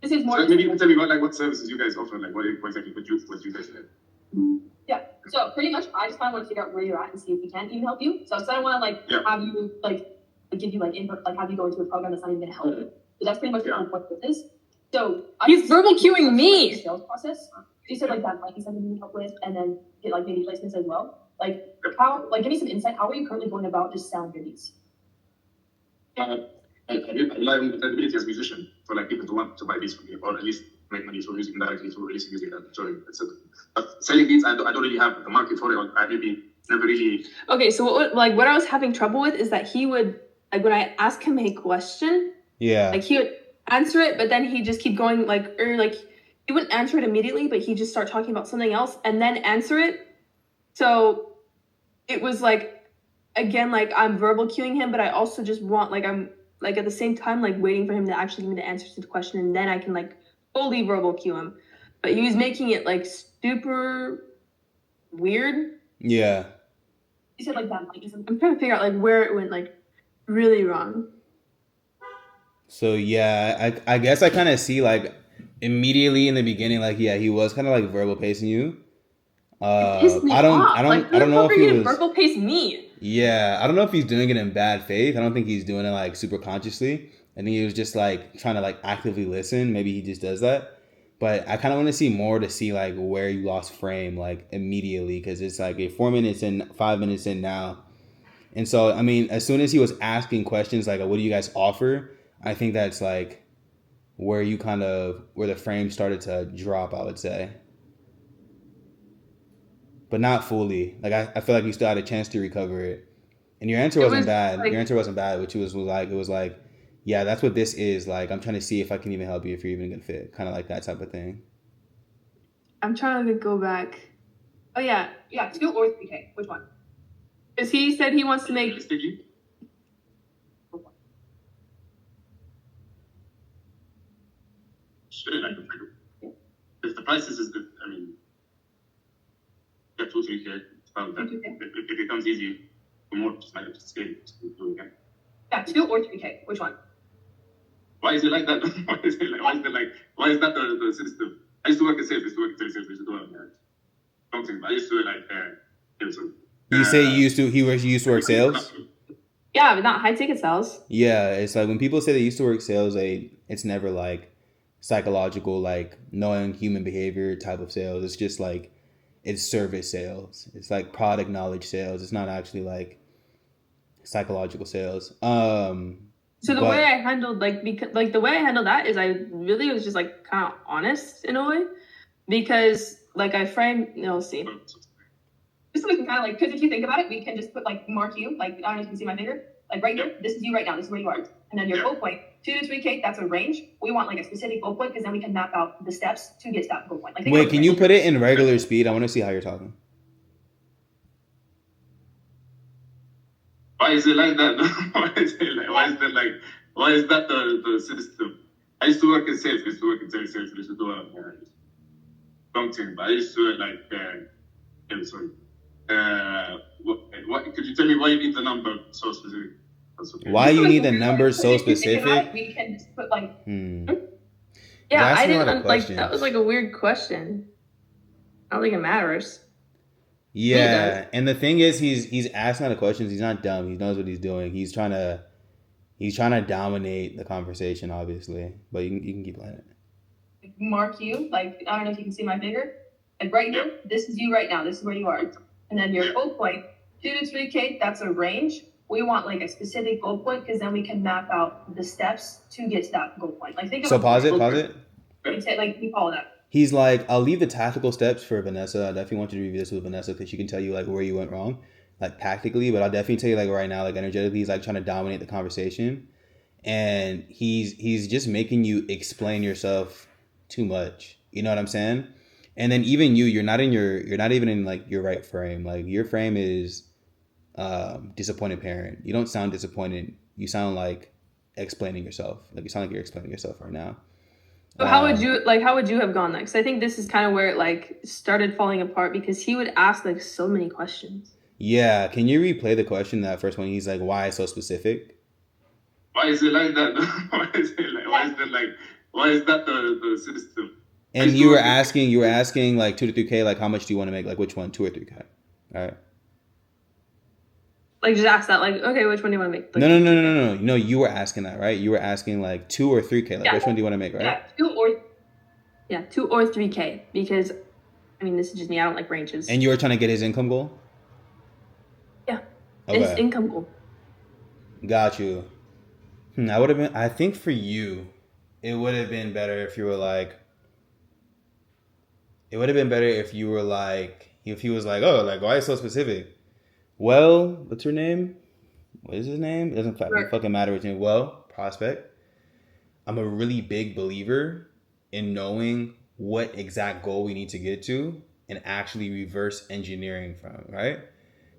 this is more. so maybe you can tell me what services you guys offer, like what exactly what you guys do. Yeah. So pretty much, I just kind of want to figure out where you're at and see if we can even help you. So I don't want to like Yeah. have you like give you like input, like have you go into a program that's not even going to help you. So that's pretty much Yeah. what this is. So He's verbal cueing me. The sales process. You said like that, like you said, you need help with, and then get like maybe placements as well. Like how, like give me some insight. How are you currently going about just selling your beats? I rely on credibility as a musician for like people to want to buy beats from me, or at least make money from music indirectly through releasing music. But selling beats, I don't really have the market for it. Or I maybe never really. Okay, so what I was having trouble with is that he would, like when I ask him a question, Yeah. like he would answer it, but then he just keep going like he wouldn't answer it immediately, but he'd just start talking about something else and then answer it. So it was like, again, like I'm verbal cueing him, but I also just want like I'm like at the same time like waiting for him to actually give me the answer to the question, and then I can like fully verbal cue him. But he was making it like super weird. Yeah. You said like that, like isn't. I'm trying to figure out like where it went like really wrong. So yeah, I guess I kind of see like immediately in the beginning, like yeah, he was kind of like verbal pacing you. It pissed me I don't off. Like, I don't know if he was. verbal pace me. Yeah, I don't know if he's doing it in bad faith. I don't think he's doing it like super consciously. I think he was just like trying to like actively listen. Maybe he just does that. But I kind of want to see more to see like where you lost frame like immediately, because it's like 4 minutes in, 5 minutes in now. And so, I mean, as soon as he was asking questions like, what do you guys offer? I think that's like where you kind of, where the frame started to drop, I would say. but not fully. Like I feel like you still had a chance to recover it. And your answer It wasn't was bad. like Your answer wasn't bad, which was like it was like, yeah, that's what this is. Like I'm trying to see if I can even help you if you're even a good fit. Kind of like that type of thing. I'm trying to go back. Oh yeah, Yeah, 2 or 3K. Which one? because he said he wants to make. Realistically, shouldn't like if the prices is good. I mean, yeah, 2-3K. It's about that. 2K. It becomes easy for more to like scale to do again. Yeah, 2 or 3K. Which one? Why is it like that? Why is it like? Why is that the system? I used to work in sales. I used to work in sales. I used to do something. I used to like. You say you used to used to work sales? Yeah, but not high ticket sales. Yeah, it's like when people say they used to work sales, it's never like psychological, like knowing human behavior type of sales. It's just like it's service sales. It's like product knowledge sales. It's not actually like psychological sales. So the But- way I handled the way I handled that is I really was just like kind of honest in a way, because like I framed, let's see. Just so we can kind of like, because if you think about it, we can just put like mark you, like, I don't know if you can see my finger, like right here, this is you right now, this is where you are. And then your goal point, 2 to 3K, that's a range. We want like a specific goal point because then we can map out the steps to get to that goal point. Like, think Wait, about can the you range. put it in regular speed? I want to see how you're talking. Why is it like that? Why is that the system? I used to work in sales. I used to work in sales. I used to do something, but I used to sorry. What could you tell me why you need the number so specific? That's okay. Why Just you so need we the can- number because so if you think about specific? it, we can just put like, Hmm. Yeah, That's I a lot didn't of like questions. that was like a weird question. I don't think it matters. Yeah, does. and the thing is, he's asking a lot of questions. He's not dumb. He knows what he's doing. He's trying to dominate the conversation, obviously. But you can keep playing it. mark you, like, I don't know if you can see my finger, like right here, this is you right now, this is where you are. And then your goal point, 2 to 3K, that's a range. We want like a specific goal point because then we can map out the steps to get to that goal point. Like, think So about pause it. You say, like, you follow that. He's like, I'll leave the tactical steps for Vanessa. I definitely want you to review this with Vanessa because she can tell you like where you went wrong, like tactically. But I'll definitely tell you like right now, like energetically, he's like trying to dominate the conversation, and he's just making you explain yourself too much. You know what I'm saying? And then even you're not even in like your right frame. Like your frame is disappointed parent. You don't sound disappointed. You sound like explaining yourself. Like you sound like you're explaining yourself right now. So how would you have gone next? I think this is kind of where it like started falling apart because he would ask like so many questions. Yeah, can you replay the question, that first one? He's like, why so specific? Why is it like that? Why is that the system? And you were asking like 2 to 3K, like how much do you want to make? Like which one, 2 or 3K? All right. Like just ask that, like, okay, which one do you want to make? Like, No. No, you were asking that, right? You were asking like 2 or 3K. Like Yeah. which one do you want to make, right? Yeah, 2 or 3K because, I mean, this is just me. I don't like ranges. And you were trying to get his income goal? Yeah. It's Okay. income goal. Got you. I think for you, it would have been better if you were like, if he was like, oh, like, why so specific? Well, what's her name? What is his name? It doesn't fucking matter what's name. Well, prospect. I'm a really big believer in knowing what exact goal we need to get to and actually reverse engineering from, right?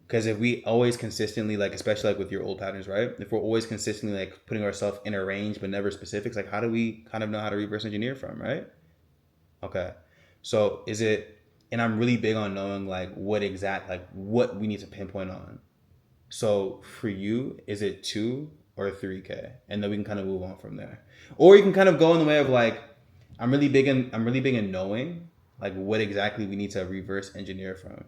Because if we always consistently, like, especially like with your old patterns, right? If we're always consistently like putting ourselves in a range but never specifics, like how do we kind of know how to reverse engineer from, right? Okay. So and I'm really big on knowing like what we need to pinpoint on. So for you, is it 2 or 3K? And then we can kind of move on from there. Or you can kind of go in the way of like, I'm really big in knowing like what exactly we need to reverse engineer from,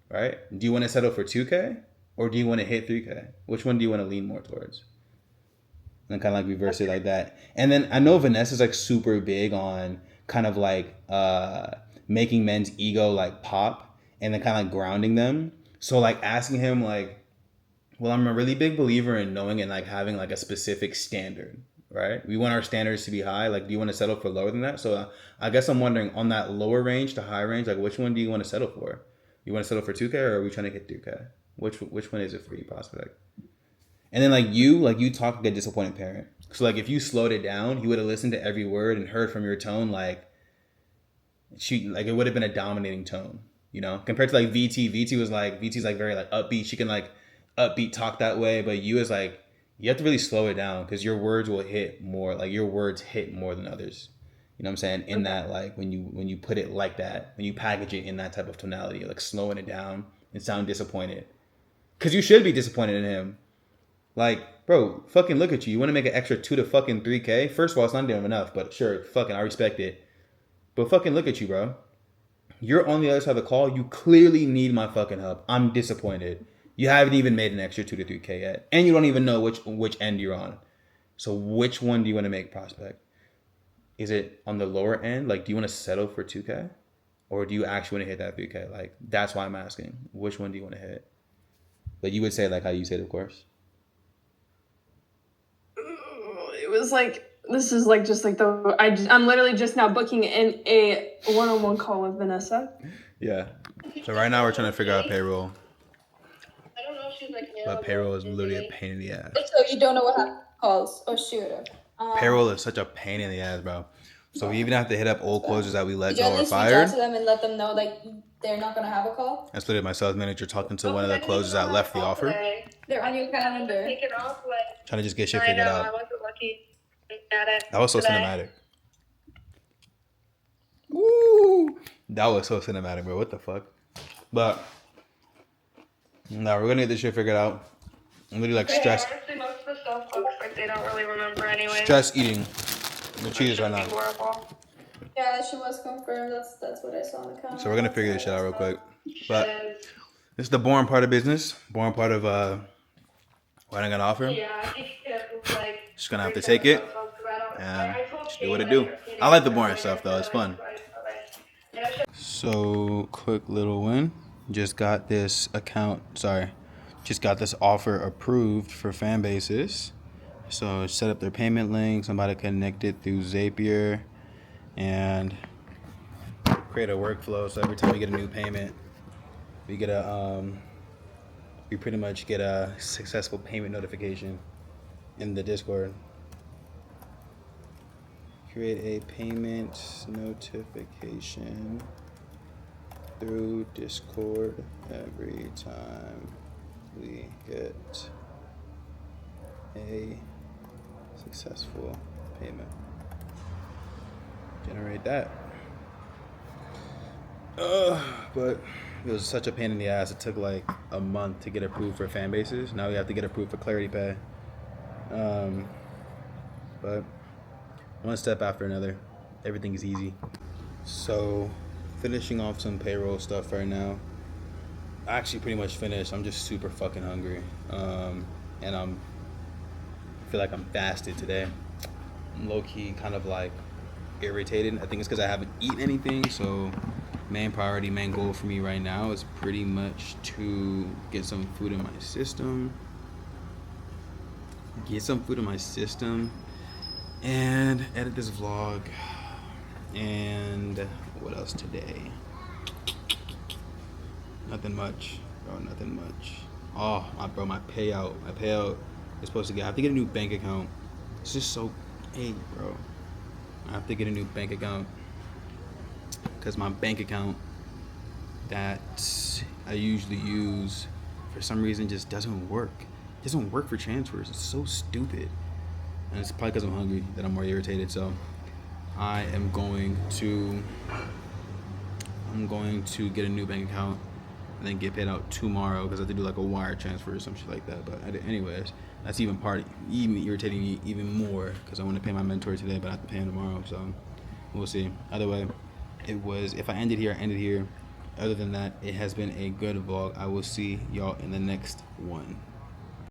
right? Do you want to settle for 2K or do you want to hit 3K? Which one do you want to lean more towards? And kind of like reverse it like that. And then I know Vanessa's like super big on kind of like making men's ego like pop and then kind of like grounding them. So like asking him like, well, I'm a really big believer in knowing and like having like a specific standard, right? We want our standards to be high. Like, do you want to settle for lower than that? So I guess I'm wondering on that lower range to high range, like which one do you want to settle for? You want to settle for 2K or are we trying to hit 3K? Which one is it for you, Prospect? And then like you talk like a disappointed parent. So like if you slowed it down, he would have listened to every word and heard from your tone like it would have been a dominating tone, you know, compared to like VT. VT's like very like upbeat. She can like upbeat talk that way, but you is like you have to really slow it down because your words will hit more. Like your words hit more than others. You know what I'm saying? In that like when you put it like that, when you package it in that type of tonality, like slowing it down and sound disappointed, because you should be disappointed in him. Like, bro, fucking look at you. You want to make an extra 2 to fucking 3K? First of all, it's not damn enough, but sure, fucking, I respect it. But fucking look at you, bro. You're on the other side of the call. You clearly need my fucking help. I'm disappointed. You haven't even made an extra 2 to 3K yet. And you don't even know which end you're on. So which one do you want to make, Prospect? Is it on the lower end? Like, do you want to settle for 2K? Or do you actually want to hit that 3K? Like, that's why I'm asking. Which one do you want to hit? But you would say like how you said, of course. It was like, this is like just like I'm literally just now booking in a one-on-one call with Vanessa. Yeah. So right now we're trying to figure out payroll. I don't know if she's like, But payroll is literally a pain in the ass. So you don't know what happened calls. Oh shoot. Payroll is such a pain in the ass, bro. So we even have to hit up old closers that we let Did you go at or least reach out fired. to them and let them know like they're not gonna have a call? That's literally my sales manager talking to one of the closers that left the offer. They're on your calendar. Take it off, like, Trying to just get shit I figured know, I out. wasn't lucky at it. That was so today. cinematic. Woo! That was so cinematic, bro. What the fuck? But no, we're gonna get this shit figured out. I'm literally like stressed. Honestly, most of the stuff looks like they don't really remember anyway. Stress eating the cheese right now. Horrible. Yeah, she was confirmed. That's what I saw on the calendar. So we're gonna figure this shit out real quick. But this is the boring part of business. Boring part of what I'm gonna offer. Yeah, I think it was like. Just gonna have to take it and just do what it do. I like the boring stuff though. It's fun. So quick little win. Just got this offer approved for fan bases. So set up their payment link. Somebody connect it through Zapier and create a workflow. So every time we get a new payment, we get we pretty much get a successful payment notification in the Discord. Create a payment notification through Discord every time we get a successful payment. Generate that. But it was such a pain in the ass. It took like a month to get approved for fan bases. Now we have to get approved for Clarity Pay. But one step after another. Everything is easy. So finishing off some payroll stuff right now. I actually pretty much finished. I'm just super fucking hungry. And I feel like I'm fasted today. I'm low-key kind of like irritated. I think it's because I haven't eaten anything. So main priority, main goal for me right now is pretty much to get some food in my system. And edit this vlog. And what else today? Nothing much, bro. Nothing much. Oh, my payout. My payout is supposed to get. I have to get a new bank account. It's just so, hey, bro. I have to get a new bank account because my bank account that I usually use for some reason just doesn't work. It doesn't work for transfers. It's so stupid. And it's probably because I'm hungry that I'm more irritated. So I am going to get a new bank account and then get paid out tomorrow because I have to do like a wire transfer or some shit like that. But anyways, that's even irritating me even more because I want to pay my mentor today, but I have to pay him tomorrow. So we'll see. Either way, if I ended here, I ended here. Other than that, it has been a good vlog. I will see y'all in the next one.